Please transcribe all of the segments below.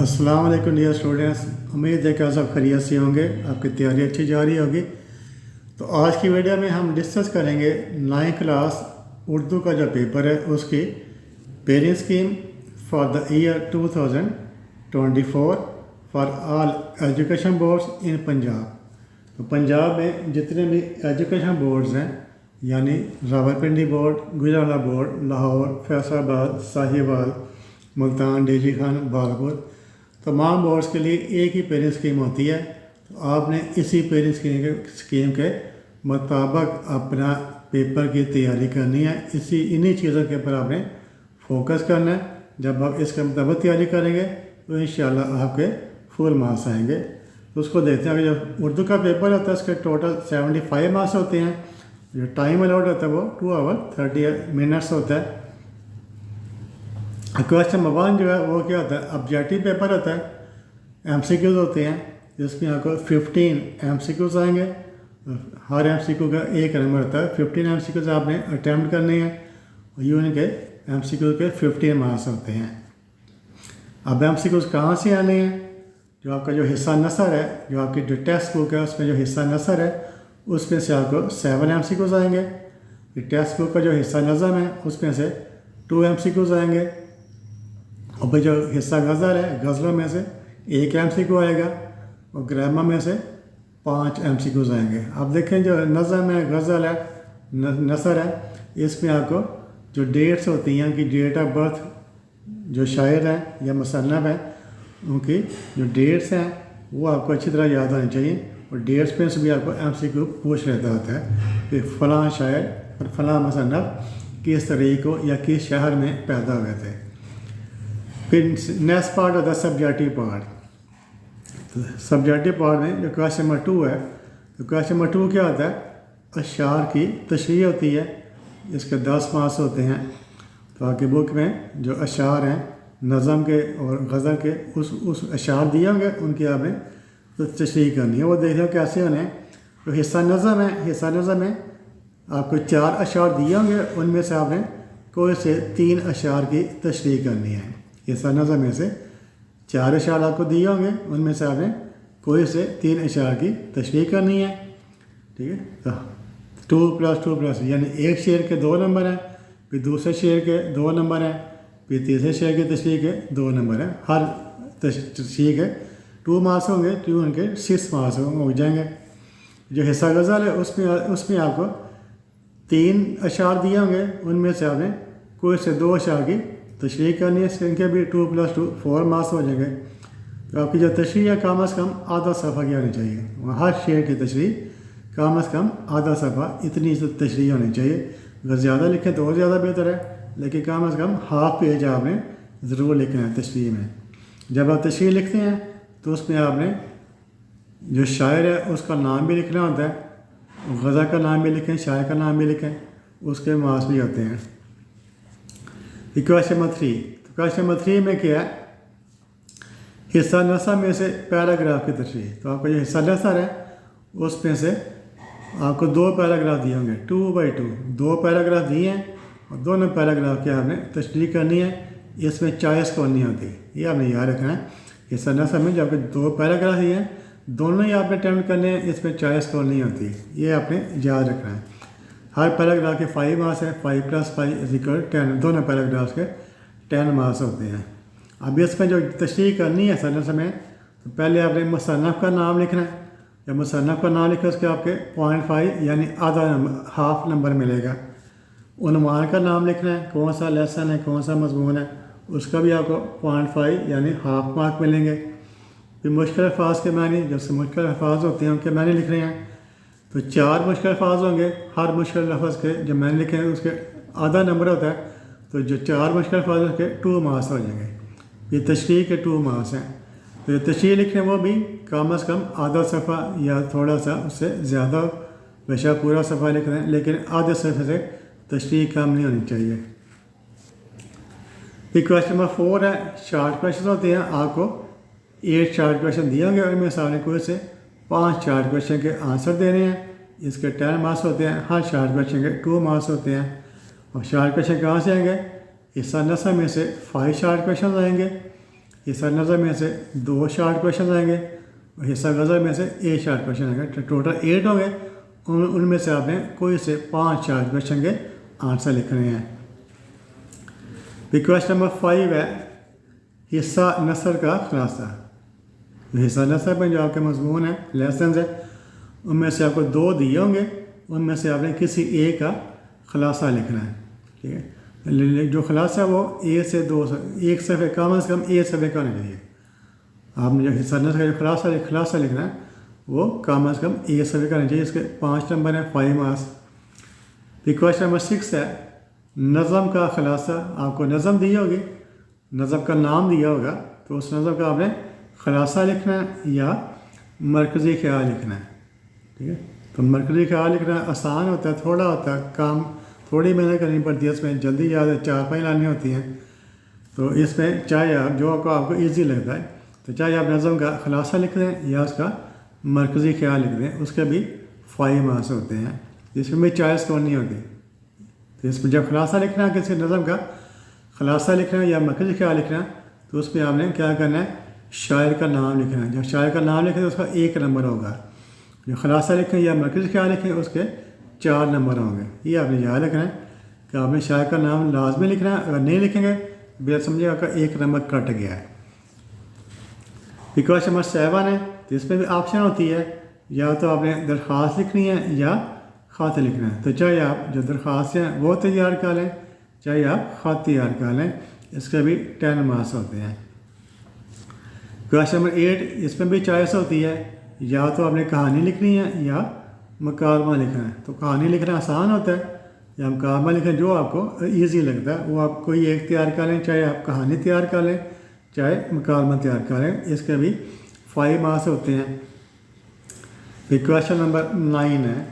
अस्सलाम वालेकुम dear students, उम्मीद है कि आप सब खैरियत से होंगे, आपकी तैयारी अच्छी जा रही होगी। तो आज की वीडियो में हम डिस्कस करेंगे 9th क्लास उर्दू का जो पेपर है उसकी pairing scheme for the year 2024 for all education boards इन पंजाब। तो पंजाब में जितने भी एजुकेशन बोर्ड्स हैं यानी Rawalpindi board, Gujranwala board, Lahore, Faisalabad, Sahiwal, Multan, DG Khan, बालपुर, तमाम बोर्ड्स के लिए एक ही पेयरिंग स्कीम होती है। तो आपने इसी पेयरिंग स्कीम के मुताबिक अपना पेपर की तैयारी करनी है। इन्हीं चीज़ों के ऊपर आपने फोकस करना है। जब आप इसके मुताबिक तैयारी करेंगे तो इंशाल्लाह आपके फुल मार्क्स आएंगे। तो उसको देखते हैं कि जब उर्दू का पेपर होता है उसके टोटल 75 मार्क्स होते हैं। जो टाइम अलाउड होता है वो 2 आवर 30 मिनट्स होता है। क्वेश्चन नंबर 1 जो है वो क्या होता है, ऑब्जेक्टिव पेपर होता है। MCQs होते हैं जिसमें आपको 15 MCQs आएंगे। हर MCQ का एक नंबर होता है। 15 MCQs आपने अटैम्प्ट करने हैं और यूनिट के MCQ के 15 मार्क्स होते हैं। अब MCQs कहाँ से आने हैं? जो आपका जो हिस्सा नसर है, जो आपकी जो टेक्स्ट बुक है उसमें जो हिस्सा नसर है उसमें से आपको 7 MCQs आएंगे। टेक्स्ट बुक का जो हिस्सा नज़म है उसमें से 2 MCQs आएंगे। और भाई जो हिस्सा गज़ल है, गज़लों में से 1 MCQ आएगा और ग्रामर में से 5 MCQs आएंगे। अब देखें जो नज़म है, गज़ल है, नसर है, इसमें आपको जो डेट्स होती हैं, उनकी डेट ऑफ बर्थ जो शायर हैं या मुसन्नफ़ हैं उनकी जो डेट्स हैं वो आपको अच्छी तरह याद आनी चाहिए। और डेट्स में से भी आपको MCQ पूछ लेता होता है कि फ़लाँ शायर और फ़लाँ मुसन्नफ़ किस तारीख को या किस शहर में पैदा हुए थे। फिर नेक्स्ट पार्ट होता है सब्जेक्टिव पार्ट। तो सब्जेक्टिव पार्ट में जो क्वेश्चन नंबर 2 है, तो क्वेश्चन नंबर 2 क्या होता है, अशार की तशरीह होती है। इसके 10 मार्क्स होते हैं। तो आपकी बुक में जो अशार हैं नज़म के और गज़ल के उस अशार दिए होंगे उनकी आपने तो तशरीह करनी है। वो देख लो कैसे होने। तो हिस्सा नज़म है, हिस्सा नज़म में आपको 4 अशार दिए होंगे, उनमें से आपने कोई से 3 अशार की तशरीह करनी है। हिस्सा नज़म में से 4 अशार आपको दिए होंगे, उनमें से आपने कोई से 3 अशार की तशरीह करनी है। ठीक है, तो 2+2+ यानी एक शेर के 2 नंबर हैं, फिर दूसरे शेर के 2 नंबर हैं, फिर तीसरे शेर की तशरीह के 2 नंबर हैं। हर तशरीह के 2 मार्क्स होंगे, तो उनके 6 मार्क्स हो जाएंगे। जो हिस्सा गज़ल है उसमें आपको 3 अशार दिए होंगे, उनमें से आपने कोई से 2 अशार की तशरीह करनी है। इनके भी 2+2 4 मार्क्स हो जाएंगे। तो आपकी जो तशरीह है कम अज़ कम आधा सफ़ा की होनी चाहिए। हर शेर की तशरीह कम अज़ कम आधा सफ़ा इतनी तशरीह होनी चाहिए। अगर ज़्यादा लिखें तो और ज़्यादा बेहतर है, लेकिन कम अज़ कम हाफ पेज आपने ज़रूर लिखना है तशरीह में। जब आप तशरीह लिखते हैं तो उसमें आपने जो शायर है उसका नाम भी लिखना होता है, गज़ल का नाम भी लिखें, शायर का नाम भी लिखें, उसके मार्क्स भी होते हैं। क्वेश्चन नंबर 3, तो क्वेश्चन नंबर 3 में क्या है, हिस्सा नसर में से पैराग्राफ की तशरीह। तो आपका जो हिस्सा नसर है उसमें से आपको 2 पैराग्राफ दिए होंगे, 2x2 2 पैराग्राफ दिए हैं और दोनों पैराग्राफ की आपने तशरीह करनी है। इसमें चॉइस करनी होती है, ये आपने याद रखना है। हिस्सा नसर में जब 2 पैराग्राफ दिए हैं दोनों ही आपने अटैम्प्ट करने हैं, इसमें चॉइस करनी होती है, ये आपने याद रखना है। हर पैराग्राफ के 5 मार्क्स है, 5+5 = 10, दोनों पैराग्राफ्स के 10 मार्क्स होते हैं। अब इसमें जो तशरीह करनी है सनस में, तो पहले आपने मुसन्नफ़ का नाम लिखना है। जब मुसन्नफ़ का नाम लिखा उसके आपके 0.5 यानी आधा नंबर, हाफ नंबर मिलेगा। उन्वान का नाम लिखना है, कौन सा लेसन है, कौन सा मजमून है, उसका भी आपको 0.5 यानी हाफ मार्क मिलेंगे। फिर मुश्किल अल्फाज के मानी, जैसे मुश्किल अल्फाज होते हैं उनके मानी लिख रहे हैं, तो 4 मुश्किल अल्फाज होंगे। हर मुश्किल लफ्ज़ के जो मैंने लिखे हैं उसके आधा नंबर होता है, तो जो 4 मुश्किल अल्फाज उसके 2 मार्क्स हो जाएंगे। ये तशरीह के 2 मार्क्स हैं। तो ये तशरीह लिखने वो भी कम अज़ कम आधा सफ़ा या थोड़ा सा उससे ज़्यादा, वैसा पूरा सफ़ा लिख रहे हैं लेकिन आधे सफ़े से तशरीह कम नहीं होनी चाहिए। फिर क्वेश्चन नंबर 4 है, शार्ट क्वेश्चन होते हैं। आपको 8 शार्ट क्वेश्चन दिए होंगे, उनमें सामने कोई से 5 शार्ट क्वेश्चन के आंसर देने हैं। इसके 10 मार्क्स होते हैं। हर शार्ट क्वेश्चन के 2 मार्क्स होते हैं। और शार्ट क्वेश्चन कहाँ से आएंगे, हिस्सा नसर में से 5 शार्ट क्वेश्चन आएंगे। حصہ نظر میں سے 2 شارٹ کویشچن آئیں گے اور حصہ غزل میں سے 1 شارٹ کویشچن آئیں گے. ٹوٹل 8 ہوں گے. ان میں سے آپ نے کوئی سے 5 شارٹ کویشچن کے آنسر لکھنے ہیں. پھر کویشچن نمبر 5 ہے حصہ نثر کا خلاصہ. حصہ نثر میں جو آپ کے مضمون ہیں لیسنز ہیں ان میں سے آپ کو 2 دیے ہوں گے. ان میں سے آپ نے کسی ایک کا خلاصہ لکھنا ہے. ٹھیک ہے. جو خلاصہ ہے وہ 1 سے 2 1 صفحے کم از کم 1 صفحے کا ہونا چاہیے. آپ نے جو حصہ نثر کا جو خلاصہ لکھنا ہے وہ کم از کم 1 صفحے کا ہونا چاہیے. اس کے 5 نمبر ہیں 5 مارکس. پھر کویشچن نمبر 6 ہے نظم کا خلاصہ. آپ کو نظم دی ہوگی, نظم کا نام دیا ہوگا, تو اس نظم کا آپ نے خلاصہ لکھنا ہے یا مرکزی خیال لکھنا ہے. ٹھیک ہے. تو مرکزی خیال لکھنا آسان ہوتا ہے, تھوڑا ہوتا ہے, کام تھوڑی محنت کرنی پڑتی ہے. اس میں جلدی یاد 4-5 لانی ہوتی ہیں. تو اس میں چاہے آپ جو آپ کو ایزی لگتا ہے تو چاہے آپ نظم کا خلاصہ لکھ دیں یا اس کا مرکزی خیال لکھ دیں, اس کے بھی 5 مارکس ہوتے ہیں. اس میں بھی چوائس کرنی ہوتی ہے. تو اس میں جب خلاصہ لکھنا ہے کسی نظم کا خلاصہ لکھنا ہے یا مرکزی خیال لکھنا ہے تو اس میں آپ نے کیا کرنا ہے شاعر کا نام لکھنا ہے. جب شاعر کا نام لکھیں تو اس کا 1 نمبر ہوگا. جو خلاصہ لکھیں یا مرکزی خیال لکھیں اس کے 4 نمبر ہوں گے. یہ آپ نے یاد رکھنا ہے کہ آپ نے شاعر کا نام لازمی لکھنا ہے. اگر نہیں لکھیں گے بے سمجھے آپ کا 1 نمبر کٹ گیا ہے. پھر کویشچن نمبر 7 ہے. تو اس میں بھی آپشن ہوتی ہے, یا تو آپ نے درخواست لکھنی ہے یا خط لکھنا ہے. تو چاہے آپ جو درخواست ہیں وہ تیار کر لیں, چاہے آپ خط تیار کر لیں, اس کے بھی 10 مارکس ہوتے ہیں. کویشچن نمبر 8 اس میں بھی چوائس ہوتی ہے, یا تو آپ نے کہانی لکھنی ہے یا مکالمہ لکھنا ہے. تو کہانی لکھنا آسان ہوتا ہے یا مکالمہ لکھنا جو آپ کو ایزی لگتا ہے وہ آپ کوئی ایک تیار کر لیں, چاہے آپ کہانی تیار کر لیں چاہے مکالمہ تیار کر لیں. اس کے بھی 5 مارکس ہوتے ہیں. پھر کویشچن نمبر 9 ہے.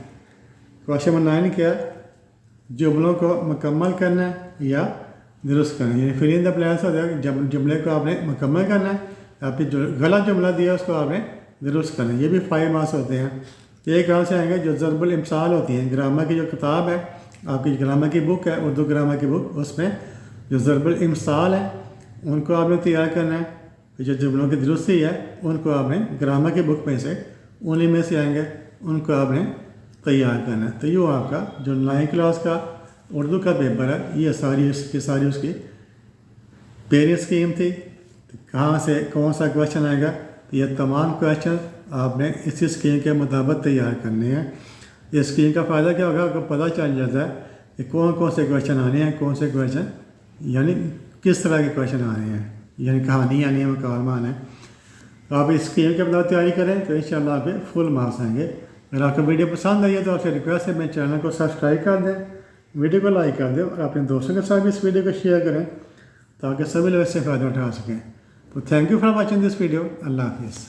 کویشچن نمبر 9 کیا ہے جملوں کو مکمل کرنا ہے یا درست کرنا ہے. یعنی فل ان دا بلینکس ہوتا ہے کہ جملے کو آپ نے مکمل کرنا ہے, آپ نے جو غلط جملہ دیا اس کو آپ نے درست کرنا ہے. یہ بھی 5 مارکس ہوتے ہیں. ایک کہاں سے آئیں گے جو ضرب الامثال ہوتی ہیں. گرامر کی جو کتاب ہے آپ کی گرامر کی بک ہے اردو گرامر کی بک, اس میں جو ضرب الامثال ہے ان کو آپ نے تیار کرنا ہے. جو جملوں کی درستی ہے ان کو آپ نے گرامر کی بک میں سے انہیں میں سے آئیں گے, ان کو آپ نے تیار کرنا ہے. تو یہ آپ کا جو 9 کلاس کا اردو کا پیپر ہے یہ ساری اس کی پیری اسکیم تھی. کہاں سے کون سا کویشچن آئے گا, یہ تمام کویشچن آپ نے اسی اسکیم کے مطابق تیار کرنے ہیں. یہ اسکیم کا فائدہ کیا ہوگا, آپ کو پتہ چل جاتا ہے کہ کون سے کویشچن آنے ہیں, کون سے کویشچن یعنی کس طرح کے کویشچن آنے ہیں, یعنی کہانی آنی ہے, مکالمہ آنا ہے. آپ اس اسکیم کے مطابق تیاری کریں تو انشاءاللہ آپ کے فل مارکس آئیں گے. اگر آپ کو ویڈیو پسند آئی ہے تو آپ سے ریکویسٹ ہے میرے چینل کو سبسکرائب کر دیں, ویڈیو کو لائک کر دیں اور اپنے دوستوں کے ساتھ بھی اس ویڈیو کو شیئر کریں تاکہ سبھی لوگ اس سے فائدہ اٹھا سکیں. تو thank you for watching this video. اللہ حافظ.